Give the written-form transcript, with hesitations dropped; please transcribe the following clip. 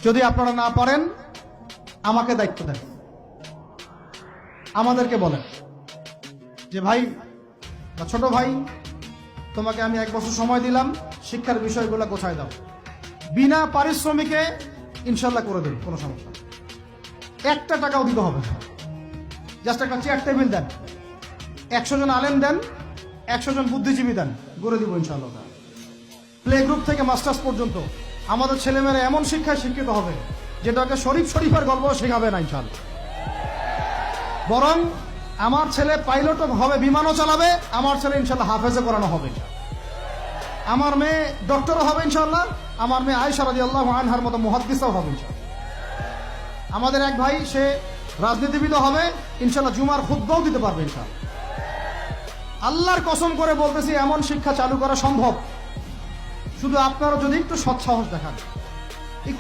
যদি আপনারা না পারেন আমাকে দায়িত্ব দেন, আমাদেরকে বলেন যে ভাই বা ছোট ভাই, তোমাকে আমি 1 বছর সময় দিলাম, শিক্ষার বিষয়গুলো গোছায় দাও। বিনা পারিশ্রমিকে ইনশাল্লাহ করে দেন, কোনো সমস্যা নেই। 1 টাকাও দিতে হবে না, জাস্ট একটা চেয়ার টেবিল দেন, 100 জন আলেম দেন, 100 জন বুদ্ধিজীবী দেন, করে দিব ইনশাল্লাহ। প্লে গ্রুপ থেকে মাস্টার্স পর্যন্ত আমাদের ছেলেমেয়েরা এমন শিক্ষায় শিক্ষিত হবে যেটাকে শরীফের গল্প শেখাবে না ইনশাল্লাহ। বরং আমার ছেলে পাইলটও হবে, বিমানও চালাবে, আমার ছেলে ইনশাল্লাহ হাফেজে করানো হবে, আমার মেয়ে ডক্টরও হবে ইনশাল্লাহ, আমার মেয়ে আয়েশা রাদিয়াল্লাহু আনহার মতো মুহাদ্দিসও হবে ইনশাল্লাহ। আমাদের এক ভাই সে রাজনীতিবিদও হবে ইনশাল্লাহ, জুমার খুতবাও দিতে পারবে ইনশাল্লাহ। আল্লাহর কসম করে বলতেছি, এমন শিক্ষা চালু করা সম্ভব, শুধু আপনারা যদি একটু সৎসাহস দেখান।